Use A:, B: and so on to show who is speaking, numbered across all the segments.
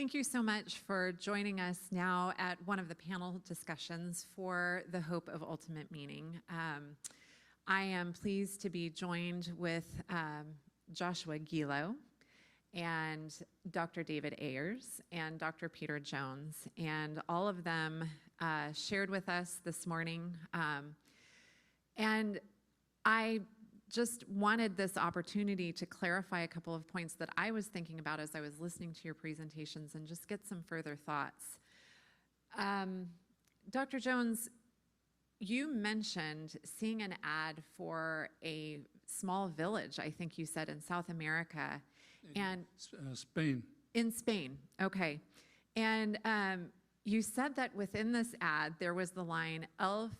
A: Thank you so much for joining us now at one of the panel discussions for the Hope of Ultimate Meaning. I am pleased to be joined with Joshua Gielow and Dr. David Ayers and Dr. Peter Jones, and all of them shared with us this morning. And I just wanted this opportunity to clarify a couple of points that I was thinking about as I was listening to your presentations and just get some further thoughts. Dr. Jones, you mentioned seeing an ad for a small village, I think you said, in South America. And
B: Spain.
A: In Spain, okay. And you said that within this ad, there was the line, El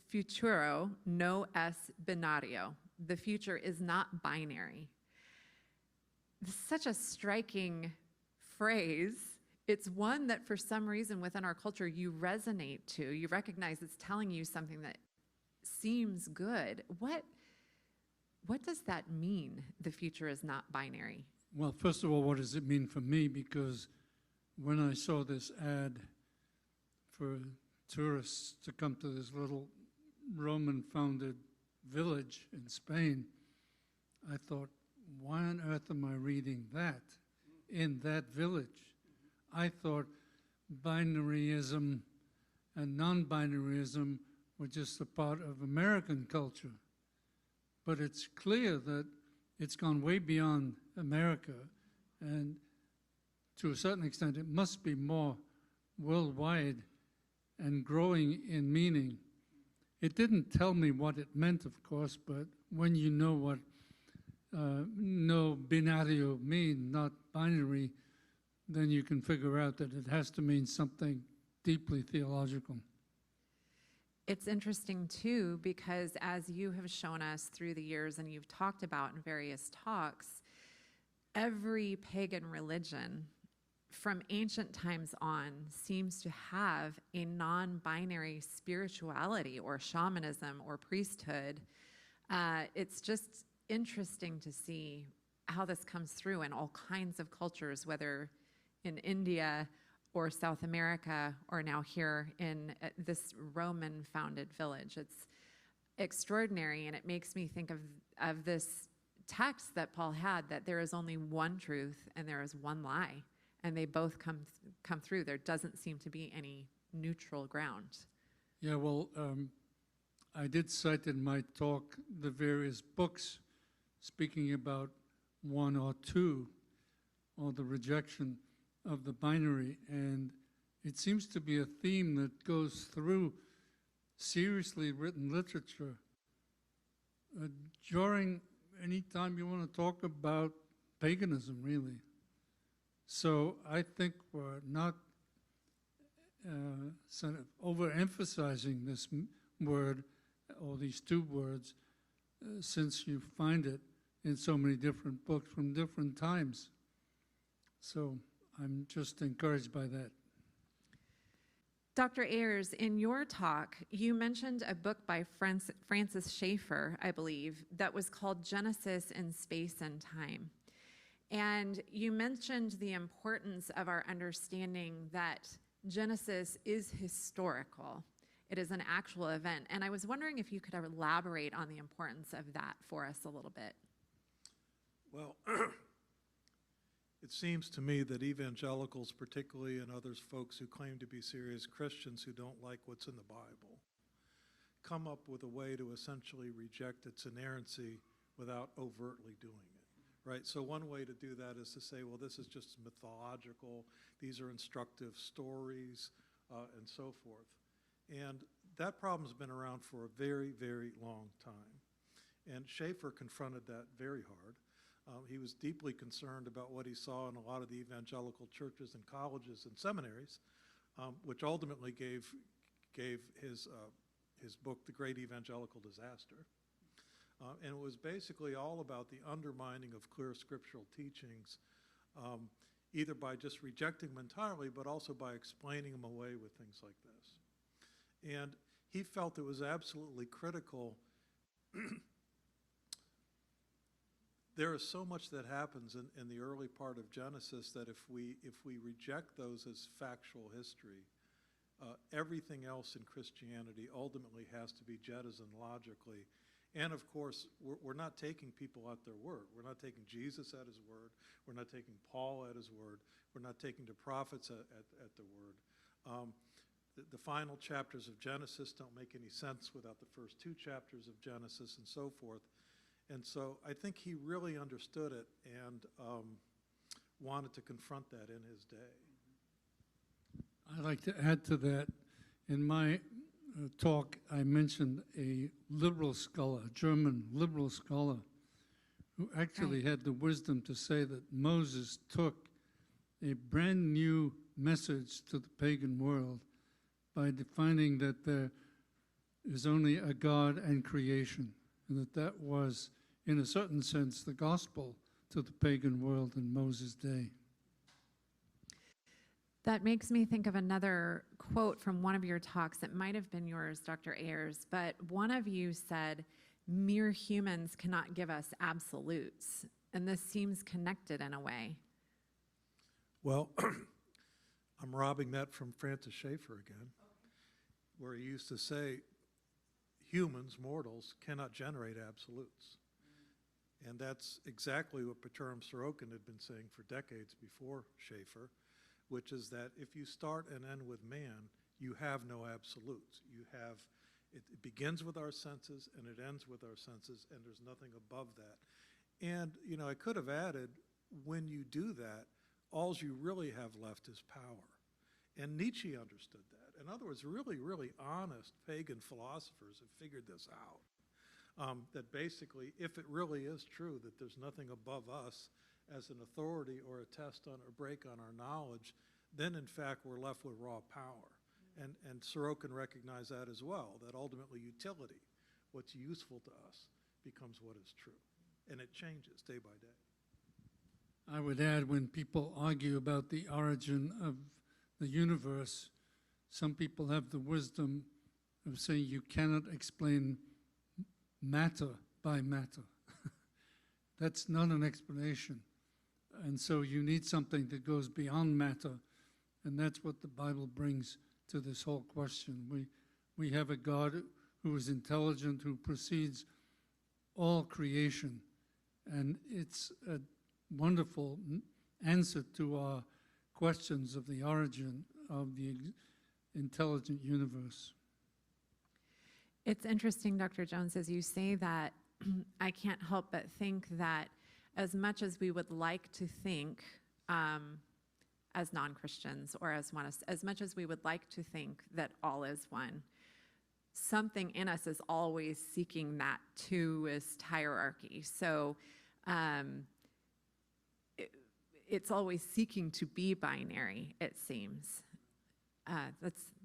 A: futuro no es binario. The future is not binary. Such a striking phrase. It's one that for some reason within our culture you resonate to. You recognize it's telling you something that seems good. What does that mean, the future is not binary?
B: Well, first of all, what does it mean for me? Because when I saw this ad for tourists to come to this little Roman-founded village in Spain, I thought, why on earth am I reading that in that village? I thought binaryism and non-binaryism were just a part of American culture. But it's clear that it's gone way beyond America, and to a certain extent it must be more worldwide and growing in meaning. It didn't tell me what it meant, of course, but when you know what no binario mean, not binary, then you can figure out that it has to mean something deeply theological.
A: It's interesting, too, because as you have shown us through the years and you've talked about in various talks, every pagan religion from ancient times on seems to have a non-binary spirituality or shamanism or priesthood. It's just interesting to see how this comes through in all kinds of cultures, whether in India or South America or now here in this Roman-founded village. It's extraordinary, and it makes me think of this text that Paul had, that there is only one truth and there is one lie. And they both come through. There doesn't seem to be any neutral ground.
B: Yeah, well, I did cite in my talk the various books speaking about one or two, or the rejection of the binary. And it seems to be a theme that goes through seriously written literature. During any time you want to talk about paganism, really. So I think we're not sort of overemphasizing this word or these two words since you find it in so many different books from different times. So I'm just encouraged by that.
A: Dr. Ayers, in your talk, you mentioned a book by Francis Schaeffer, I believe, that was called Genesis in Space and Time. And you mentioned the importance of our understanding that Genesis is historical. It is an actual event. And I was wondering if you could elaborate on the importance of that for us a little bit.
C: Well, it seems to me that evangelicals, particularly, and others folks who claim to be serious Christians who don't like what's in the Bible, come up with a way to essentially reject its inerrancy without overtly doing it. Right, so one way to do that is to say, well, this is just mythological, these are instructive stories, and so forth. And that problem's been around for a very, very long time. And Schaeffer confronted that very hard. He was deeply concerned about what he saw in a lot of the evangelical churches and colleges and seminaries, which ultimately gave his book, The Great Evangelical Disaster. And it was basically all about the undermining of clear scriptural teachings, either by just rejecting them entirely, but also by explaining them away with things like this. And he felt it was absolutely critical there is so much that happens in the early part of Genesis that if we reject those as factual history, everything else in Christianity ultimately has to be jettisoned logically. And of course, we're not taking people at their word. We're not taking Jesus at his word. We're not taking Paul at his word. We're not taking the prophets at their word. The final chapters of Genesis don't make any sense without the first two chapters of Genesis and so forth. And so I think he really understood it and wanted to confront that in his day.
B: I'd like to add to that. In my talk, I mentioned a liberal scholar, a German liberal scholar, who actually had the wisdom to say that Moses took a brand new message to the pagan world by defining that there is only a God and creation, and that was, in a certain sense, the gospel to the pagan world in Moses' day.
A: That makes me think of another quote from one of your talks. It might have been yours, Dr. Ayers, but one of you said, mere humans cannot give us absolutes. And this seems connected in a way.
C: Well, I'm robbing that from Francis Schaeffer again, where he used to say, humans, mortals, cannot generate absolutes. And that's exactly what Peturum Sorokin had been saying for decades before Schaeffer, which is that if you start and end with man, you have no absolutes. It begins with our senses and it ends with our senses, and there's nothing above that. And, I could have added, when you do that, all you really have left is power. And Nietzsche understood that. In other words, really, really honest pagan philosophers have figured this out. That basically, if it really is true that there's nothing above us as an authority or a test on or break on our knowledge, then in fact we're left with raw power. And Sorokin recognized that as well, that ultimately utility, what's useful to us, becomes what is true. And it changes day by day.
B: I would add, when people argue about the origin of the universe, some people have the wisdom of saying you cannot explain matter by matter. That's not an explanation. And so you need something that goes beyond matter, and that's what the Bible brings to this whole question. We have a God who is intelligent, who precedes all creation, and it's a wonderful answer to our questions of the origin of the intelligent universe.
A: It's interesting, Dr. Jones, as you say that, I can't help but think that as much as we would like to think as non-Christians or as oneists, as much as we would like to think that all is one, something in us is always seeking that twoist hierarchy. So it's always seeking to be binary, it seems.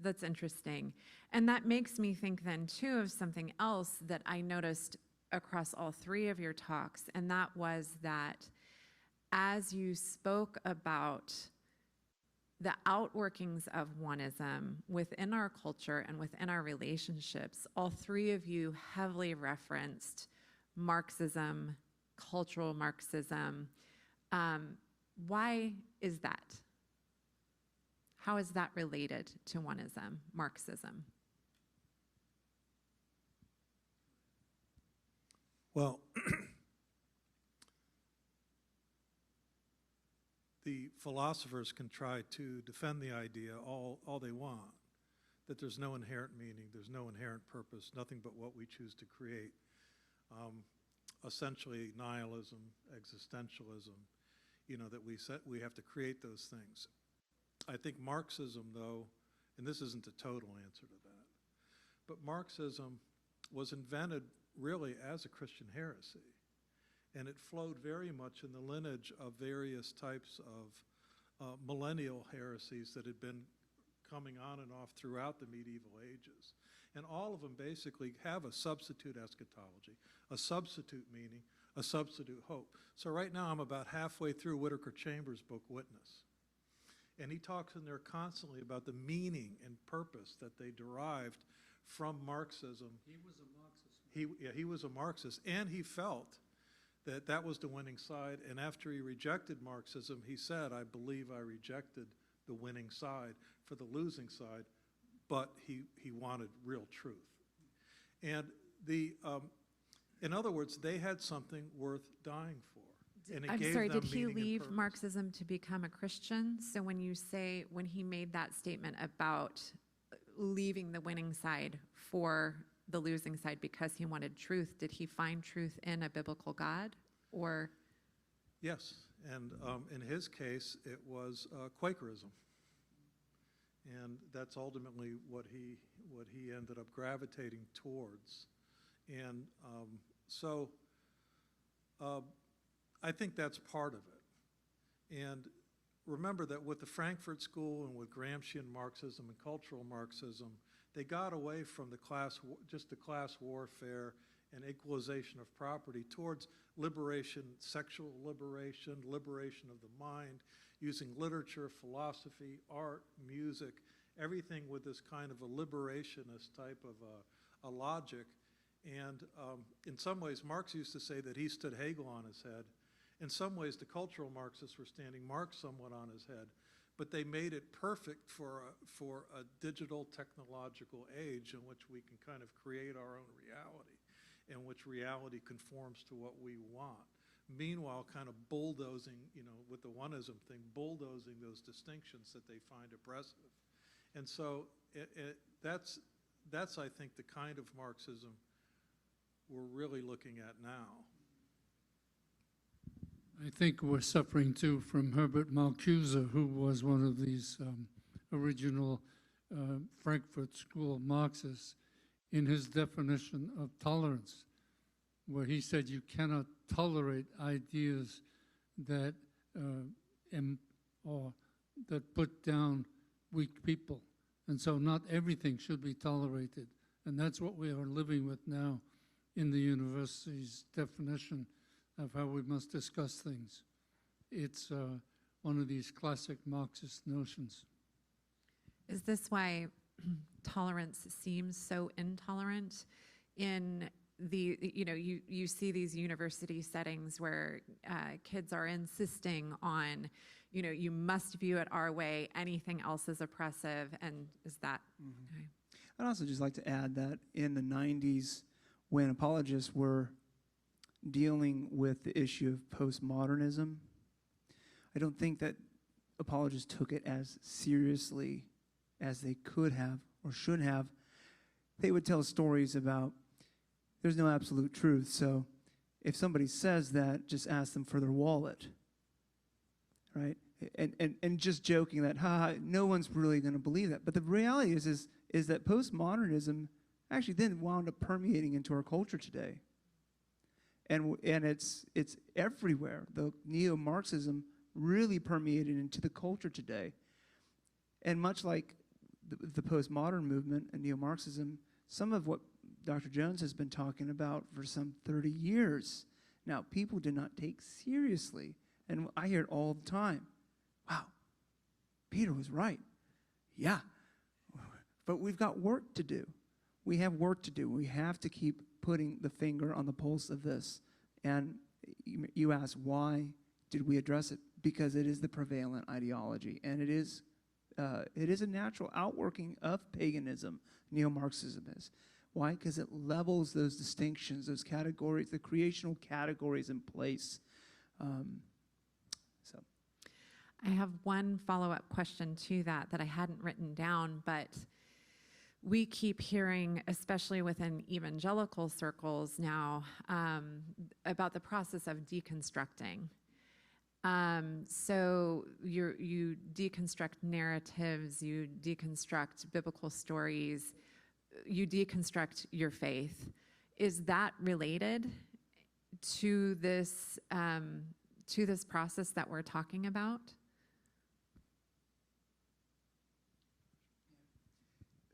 A: That's interesting. And that makes me think then too of something else that I noticed across all three of your talks, and that was that as you spoke about the outworkings of oneism within our culture and within our relationships, all three of you heavily referenced Marxism, cultural Marxism. Why is that? How is that related to oneism, Marxism?
C: Well, the philosophers can try to defend the idea all they want, that there's no inherent meaning, there's no inherent purpose, nothing but what we choose to create. Essentially nihilism, existentialism, that we have to create those things. I think Marxism, though, and this isn't a total answer to that, but Marxism was invented really as a Christian heresy. And it flowed very much in the lineage of various types of millennial heresies that had been coming on and off throughout the medieval ages. And all of them basically have a substitute eschatology, a substitute meaning, a substitute hope. So right now I'm about halfway through Whittaker Chambers' book, Witness. And he talks in there constantly about the meaning and purpose that they derived from Marxism.
B: He was a Marxist.
C: He was a Marxist, and he felt that was the winning side. And after he rejected Marxism, he said, I believe I rejected the winning side for the losing side, but he wanted real truth. And in other words, they had something worth dying for. And it
A: I'm
C: gave
A: sorry,
C: them
A: did he
C: meaning and
A: leave
C: purpose.
A: Marxism to become a Christian? So when he made that statement about leaving the winning side for the losing side because he wanted truth, did he find truth in a biblical God? Or
C: Yes, and in his case, it was Quakerism. And that's ultimately what he ended up gravitating towards. And so I think that's part of it. And remember that with the Frankfurt School and with Gramscian Marxism and cultural Marxism, they got away from just the class warfare and equalization of property towards liberation, sexual liberation, liberation of the mind, using literature, philosophy, art, music, everything with this kind of a liberationist type of a logic. And in some ways, Marx used to say that he stood Hegel on his head. In some ways, the cultural Marxists were standing Marx somewhat on his head. But they made it perfect for a digital technological age in which we can kind of create our own reality, in which reality conforms to what we want. Meanwhile, kind of bulldozing, with the oneism thing, bulldozing those distinctions that they find oppressive. And so that's I think, the kind of Marxism we're really looking at now.
B: I think we're suffering too from Herbert Marcuse, who was one of these original Frankfurt School Marxists, in his definition of tolerance, where he said you cannot tolerate ideas that that put down weak people. And so not everything should be tolerated. And that's what we are living with now in the university's definition of how we must discuss things. It's one of these classic Marxist notions.
A: is this why tolerance seems so intolerant in the, you see these university settings where kids are insisting on, you must view it our way, anything else is oppressive, and is that, okay.
D: I'd also just like to add that in the 90s, when apologists were dealing with the issue of postmodernism, I don't think that apologists took it as seriously as they could have or should have. They would tell stories about there's no absolute truth, so if somebody says that, just ask them for their wallet, right? And just joking that, no one's really going to believe that. But the reality is that postmodernism actually then wound up permeating into our culture today. And it's everywhere. The neo-Marxism really permeated into the culture today. And much like the postmodern movement and neo-Marxism, some of what Dr. Jones has been talking about for some 30 years. Now, people do not take seriously. And I hear it all the time. Wow, Peter was right. Yeah, but we've got work to do. We have work to do. We have to keep putting the finger on the pulse of this. And you ask, why did we address it? Because it is the prevalent ideology, and it is a natural outworking of paganism, neo-Marxism is. Why? Because it levels those distinctions, those categories, the creational categories in place.
A: I have one follow-up question to that I hadn't written down, but we keep hearing, especially within evangelical circles now, about the process of deconstructing. So you deconstruct narratives, you deconstruct biblical stories, you deconstruct your faith. Is that related to this process that we're talking about?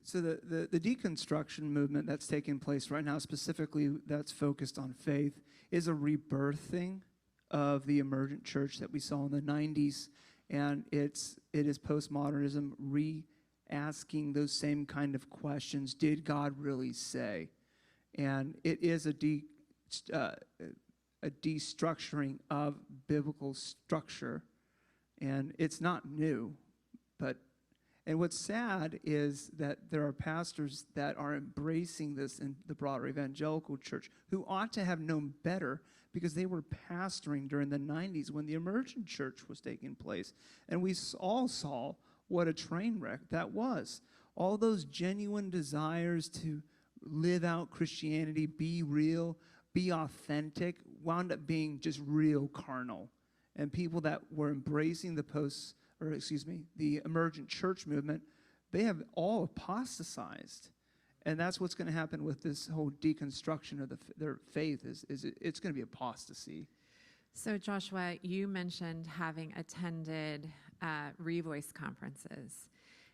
D: So the deconstruction movement that's taking place right now, specifically that's focused on faith, is a rebirthing of the emergent church that we saw in the 90s. And it is postmodernism re-asking those same kind of questions. Did God really say? And it is a destructuring of biblical structure, and it's not new. And what's sad is that there are pastors that are embracing this in the broader evangelical church who ought to have known better, because they were pastoring during the 90s when the emergent church was taking place. And we all saw what a train wreck that was. All those genuine desires to live out Christianity, be real, be authentic, wound up being just real carnal. And people that were embracing the emergent church movement, they have all apostatized. And that's what's going to happen with this whole deconstruction of their faith, is it's going to be apostasy.
A: So Joshua, you mentioned having attended Revoice conferences.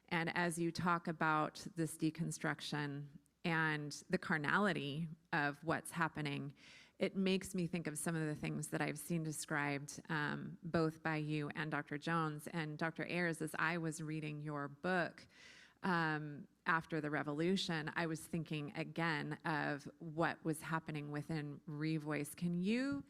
A: And as you talk about this deconstruction and the carnality of what's happening, it makes me think of some of the things that I've seen described both by you and Dr. Jones. And Dr. Ayers, as I was reading your book after the revolution, I was thinking again of what was happening within Revoice. Can you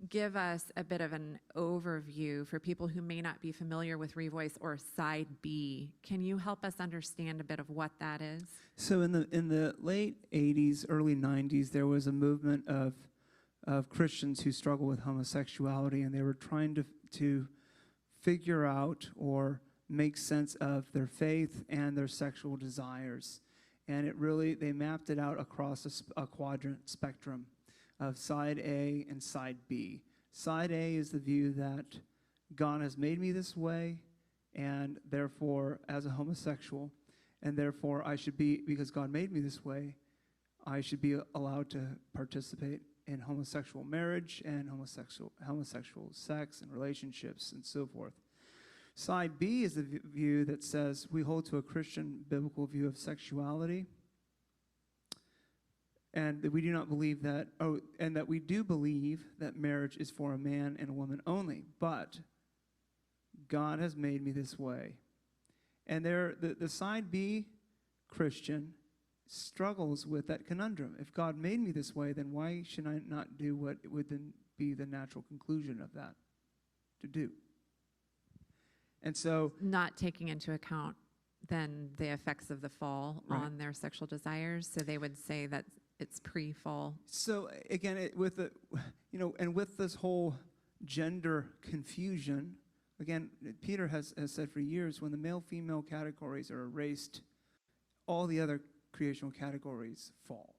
A: give us a bit of an overview for people who may not be familiar with Revoice or Side B? Can you help us understand a bit of what that is?
D: So in the late 80s, early 90s, there was a movement of Christians who struggle with homosexuality, and they were trying to figure out or make sense of their faith and their sexual desires. And they mapped it out across a quadrant spectrum of Side A and Side B. Side A is the view that God has made me this way, and therefore, as a homosexual, and therefore I should be, because God made me this way, I should be allowed to participate in homosexual marriage and homosexual sex and relationships and so forth. Side B is the view that says we hold to a Christian biblical view of sexuality, and that we do not believe that, and that we do believe that marriage is for a man and a woman only, but God has made me this way. And the Side B Christian struggles with that conundrum. If God made me this way, then why should I not do what would then be the natural conclusion of that to do? And so,
A: Not taking into account then the effects of the fall on their sexual desires. So they would say that it's pre-fall.
D: So again, with this whole gender confusion, again, Peter has said for years, when the male-female categories are erased, all the other creational categories fall.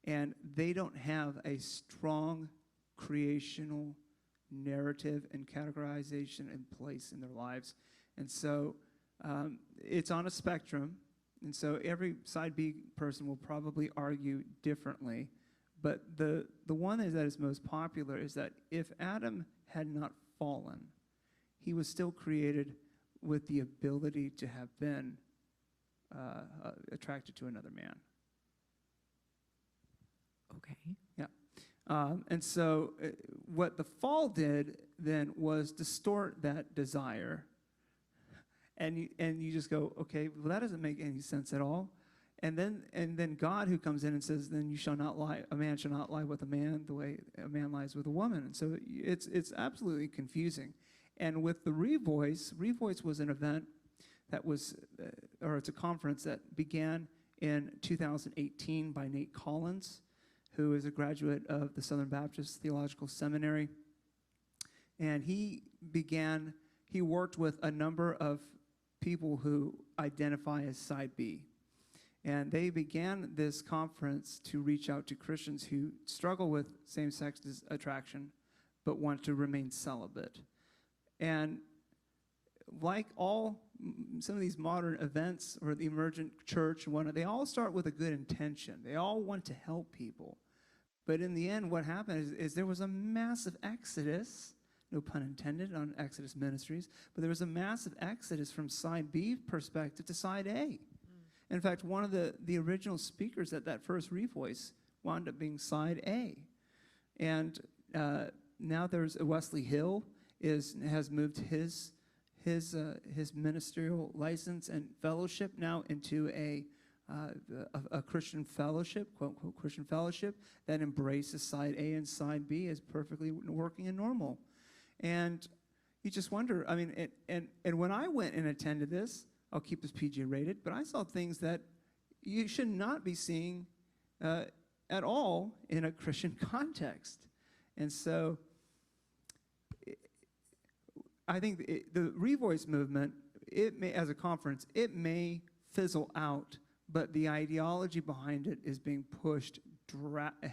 D: And they don't have a strong creational narrative and categorization in place in their lives. And so it's on a spectrum. And so every Side B person will probably argue differently. But the one that is most popular is that if Adam had not fallen, he was still created with the ability to have been attracted to another man.
A: Okay.
D: Yeah. And so what the fall did then was distort that desire. And you just go, okay, well, that doesn't make any sense at all. And then God, who comes in and says, then you shall not lie, a man shall not lie with a man the way a man lies with a woman. And so it's absolutely confusing. And with the Revoice was an event that was, or it's a conference that began in 2018 by Nate Collins, who is a graduate of the Southern Baptist Theological Seminary. And he worked with a number of people who identify as Side B. And they began this conference to reach out to Christians who struggle with same-sex attraction but want to remain celibate. And like some of these modern events or the emergent church and whatnot, they all start with a good intention. They all want to help people. But in the end, what happened is there was a massive exodus, no pun intended on Exodus Ministries, but there was a massive exodus from Side B perspective to Side A. In fact, one of the original speakers at that first Revoice wound up being Side A. And now there's Wesley Hill has moved his ministerial license and fellowship now into a a Christian fellowship, quote unquote Christian fellowship, that embraces side A and side B as perfectly working and normal. And you just wonder, I mean, and when I went and attended this, I'll keep this PG rated, but I saw things that you should not be seeing at all in a Christian context. And so I think the Revoice movement, it may, as a conference, it may fizzle out, but the ideology behind it is being pushed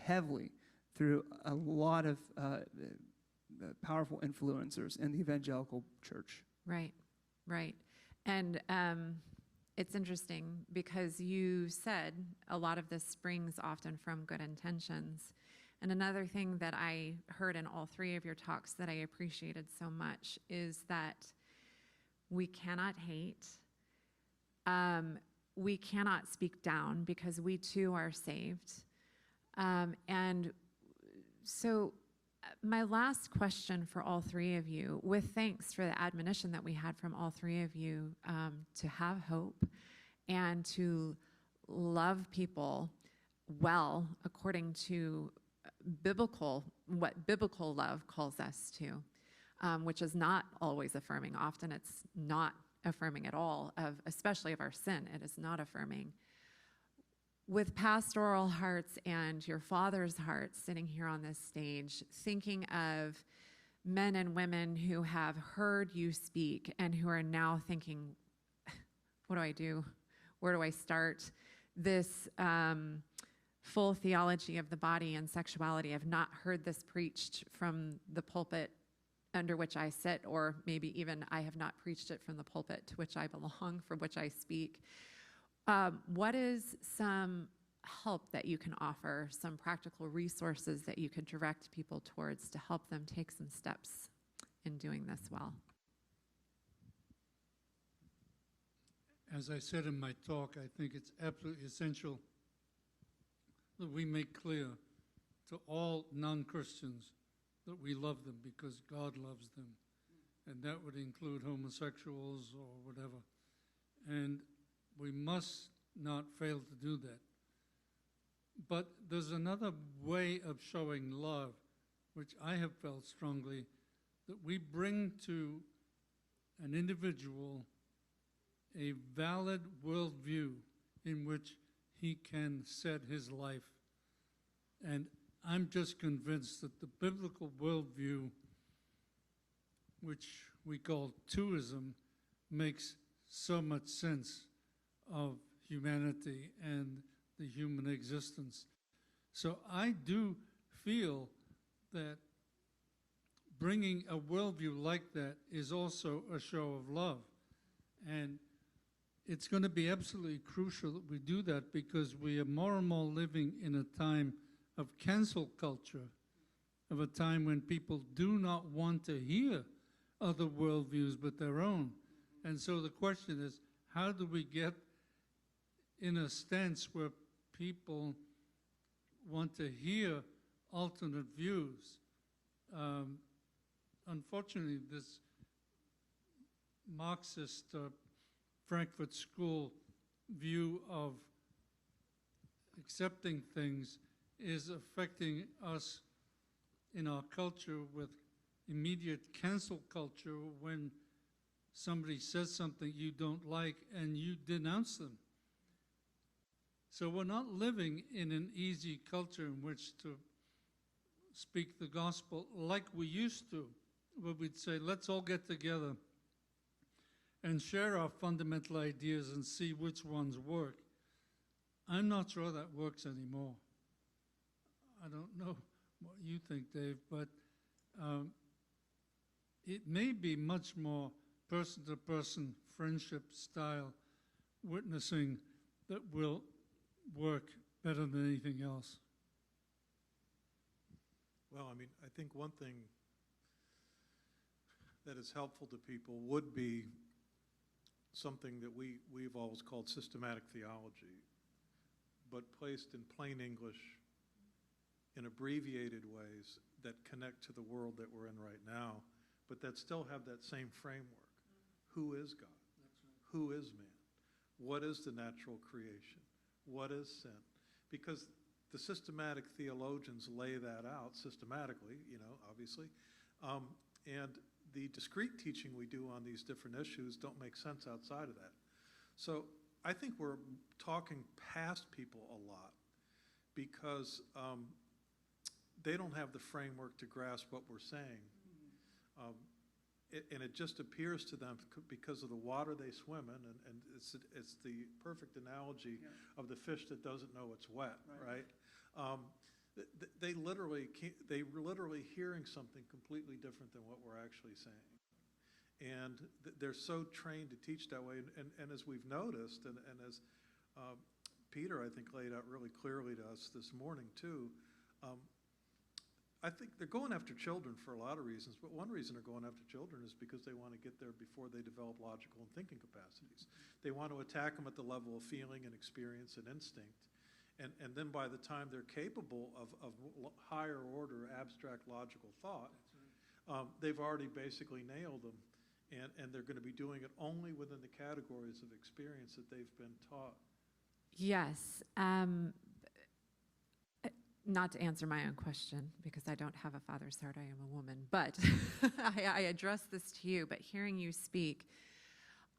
D: heavily through a lot of powerful influencers in the evangelical church.
A: Right, right. And it's interesting because you said a lot of this springs often from good intentions. And another thing that I heard in all three of your talks that I appreciated so much is that we cannot hate. We cannot speak down because we too are saved. And so my last question for all three of you, with thanks for the admonition that we had from all three of you to have hope and to love people well according to what biblical love calls us to, which is not always affirming. Often it's not affirming at all, especially of our sin. It is not affirming. With pastoral hearts and your father's heart sitting here on this stage, thinking of men and women who have heard you speak and who are now thinking, what do I do? Where do I start? This full theology of the body and sexuality. I've not heard this preached from the pulpit under which I sit, or maybe even I have not preached it from the pulpit to which I belong, for which I speak. What is some help that you can offer, some practical resources that you could direct people towards to help them take some steps in doing this well?
B: As I said in my talk, I think it's absolutely essential that we make clear to all non-Christians that we love them because God loves them. And that would include homosexuals or whatever. And we must not fail to do that. But there's another way of showing love, which I have felt strongly, that we bring to an individual a valid worldview in which he can set his life. And I'm just convinced that the biblical worldview, which we call twoism, makes so much sense of humanity and the human existence. So I do feel that bringing a worldview like that is also a show of love. And it's going to be absolutely crucial that we do that because we are more and more living in a time of cancel culture, of a time when people do not want to hear other worldviews but their own. And so the question is, how do we get in a stance where people want to hear alternate views? Unfortunately, this Marxist Frankfurt School view of accepting things is affecting us in our culture with immediate cancel culture when somebody says something you don't like and you denounce them. So we're not living in an easy culture in which to speak the gospel like we used to, where we'd say, let's all get together and share our fundamental ideas and see which ones work. I'm not sure that works anymore. I don't know what you think, Dave, but it may be much more person-to-person friendship style witnessing that will work better than anything else.
C: Well, I mean, I think one thing that is helpful to people would be something that we've always called systematic theology, but placed in plain English in abbreviated ways that connect to the world that we're in right now, but that still have that same framework. Who is God? Who is man? What is the natural creation? What is sin? Because the systematic theologians lay that out systematically, obviously. And the discrete teaching we do on these different issues don't make sense outside of that. So I think we're talking past people a lot because they don't have the framework to grasp what we're saying. And it just appears to them because of the water they swim in, and it's the perfect analogy of the fish that doesn't know it's wet, right? They literally hearing something completely different than what we're actually saying. And they're so trained to teach that way. And as we've noticed, and as Peter, I think, laid out really clearly to us this morning, too, I think they're going after children for a lot of reasons, but one reason they're going after children is because they want to get there before they develop logical and thinking capacities. They want to attack them at the level of feeling and experience and instinct. And then by the time they're capable of higher order abstract logical thought, they've already basically nailed them. And they're going to be doing it only within the categories of experience that they've been taught.
A: Yes. Not to answer my own question, because I don't have a father's heart, I am a woman, but I address this to you, but hearing you speak,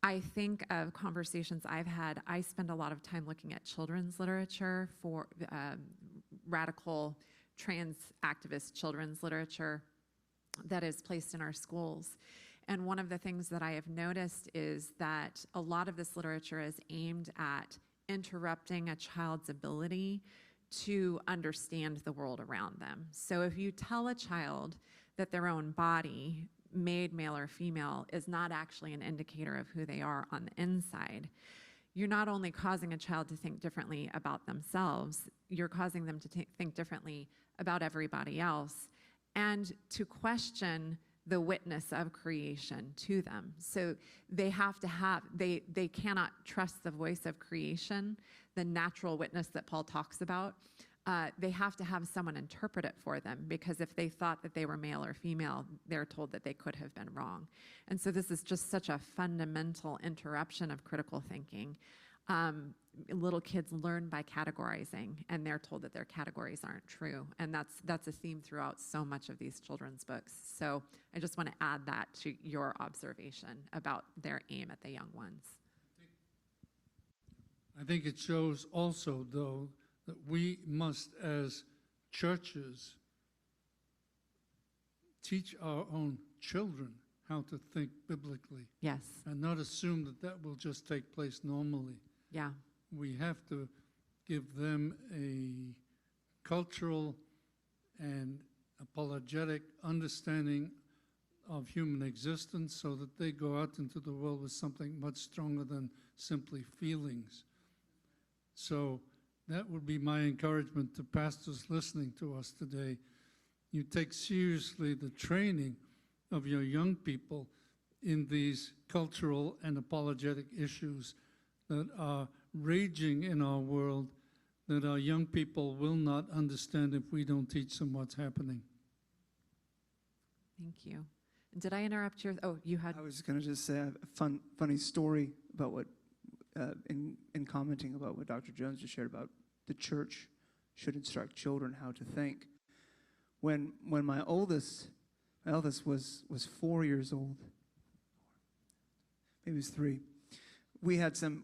A: I think of conversations I've had. I spend a lot of time looking at children's literature for radical trans activist children's literature that is placed in our schools. And one of the things that I have noticed is that a lot of this literature is aimed at interrupting a child's ability to understand the world around them. So if you tell a child that their own body, made male or female, is not actually an indicator of who they are on the inside, you're not only causing a child to think differently about themselves, you're causing them to think differently about everybody else and to question the witness of creation to them. So they have to have, they cannot trust the voice of creation, the natural witness that Paul talks about. They have to have someone interpret it for them, because if they thought that they were male or female, they're told that they could have been wrong. And so this is just such a fundamental interruption of critical thinking. Little kids learn by categorizing, and they're told that their categories aren't true. And that's a theme throughout so much of these children's books. So I just want to add that to your observation about their aim at the young ones.
B: I think it shows also, though, that we must, as churches, teach our own children how to think biblically.
A: Yes.
B: And not assume that that will just take place normally.
A: Yeah.
B: We have to give them a cultural and apologetic understanding of human existence so that they go out into the world with something much stronger than simply feelings. So that would be my encouragement to pastors listening to us today. You take seriously the training of your young people in these cultural and apologetic issues that are raging in our world, that our young people will not understand if we don't teach them what's happening.
A: Thank you. Did I interrupt your, oh, you had?
D: I was going to just say a funny story about what, in commenting about what Dr. Jones just shared about the church should instruct children how to think. When my eldest was 4 years old, maybe he was 3. We had some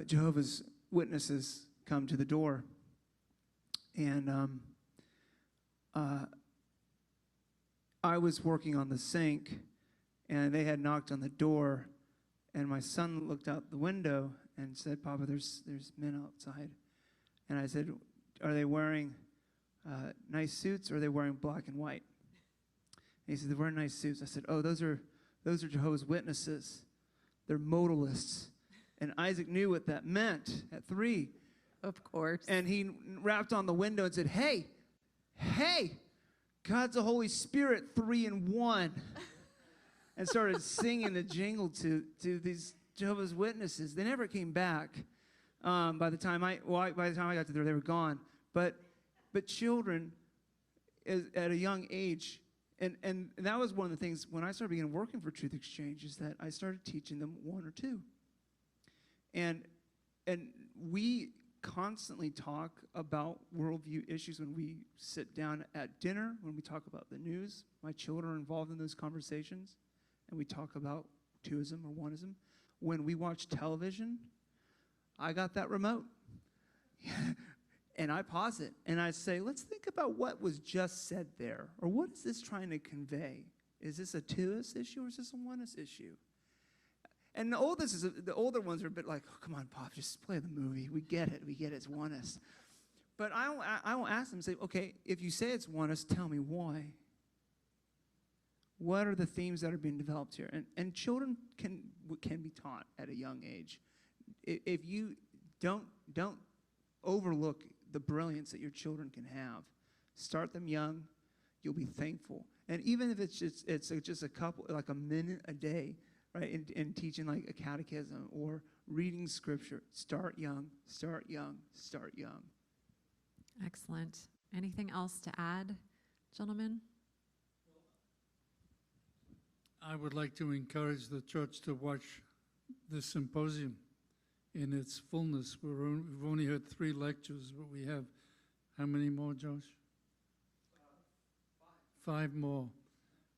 D: Jehovah's Witnesses come to the door, and I was working on the sink, and they had knocked on the door, and my son looked out the window and said, "Papa, there's men outside." And I said, "Are they wearing nice suits, or are they wearing black and white?" And he said, "They're wearing nice suits." I said, "Oh, those are Jehovah's Witnesses. They're modalists." And Isaac knew what that meant at 3.
A: Of course.
D: And he rapped on the window and said, "Hey, God's the Holy Spirit, 3 in 1." And started singing the jingle to these Jehovah's Witnesses. They never came back. By the time I got to there, they were gone. But children at a young age, and that was one of the things when I started beginning working for Truth Exchange, is that I started teaching them 1 or 2. And And we constantly talk about worldview issues when we sit down at dinner, when we talk about the news. My children are involved in those conversations, and we talk about twoism or oneism. When we watch television, I got that remote. And I pause it, and I say, let's think about what was just said there, or what is this trying to convey? Is this a twoist issue, or is this a onist issue? And the older ones are a bit like, oh, come on, Pop, just play the movie. We get it, it's onist. But I will ask them, say, okay, if you say it's onist, tell me why. What are the themes that are being developed here? And children can be taught at a young age. If you don't overlook the brilliance that your children can have, start them young, you'll be thankful. And even if it's just a couple, like a minute a day, right, in teaching like a catechism or reading scripture, start young, start young, start young.
A: Excellent. Anything else to add, gentlemen?
B: I would like to encourage the church to watch this symposium in its fullness. We've only heard 3 lectures, but we have, how many more, Josh? 5 more,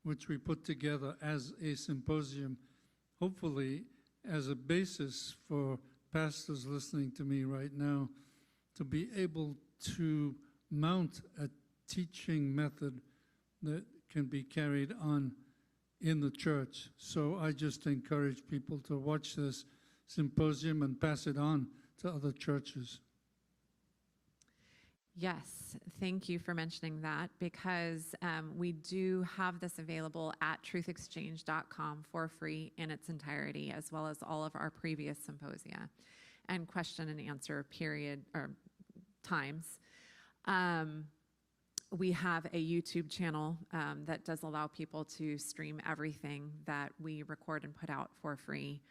B: which we put together as a symposium, hopefully as a basis for pastors listening to me right now to be able to mount a teaching method that can be carried on in the church. So I just encourage people to watch this symposium and pass it on to other churches.
A: Yes, thank you for mentioning that, because we do have this available at truthexchange.com for free in its entirety, as well as all of our previous symposia and question and answer period or times. We have a YouTube channel that does allow people to stream everything that we record and put out for free.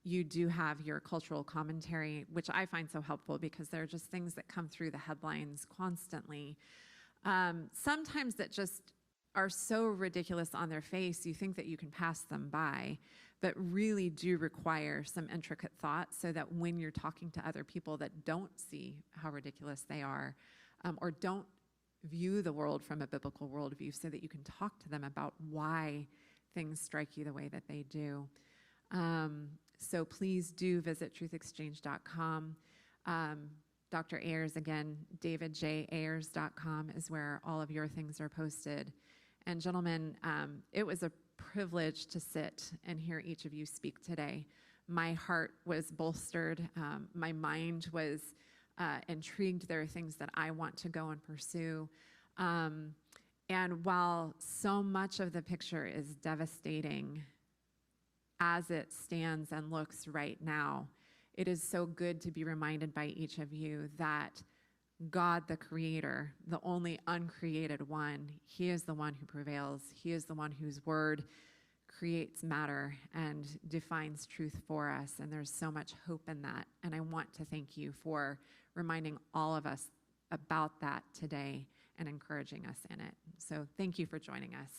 A: You do have your cultural commentary, which I find so helpful because there are just things that come through the headlines constantly. Sometimes that just are so ridiculous on their face, you think that you can pass them by, but really do require some intricate thought so that when you're talking to other people that don't see how ridiculous they are, or don't view the world from a biblical worldview, so that you can talk to them about why things strike you the way that they do. So please do visit truthexchange.com. Dr. Ayers, again, davidjayers.com is where all of your things are posted. And gentlemen, it was a privilege to sit and hear each of you speak today. My heart was bolstered. My mind was intrigued. There are things that I want to go and pursue. And while so much of the picture is devastating as it stands and looks right now, it is so good to be reminded by each of you that God, the Creator, the only uncreated one, He is the one who prevails. He is the one whose word creates matter and defines truth for us. And there's so much hope in that. And I want to thank you for reminding all of us about that today and encouraging us in it. So thank you for joining us.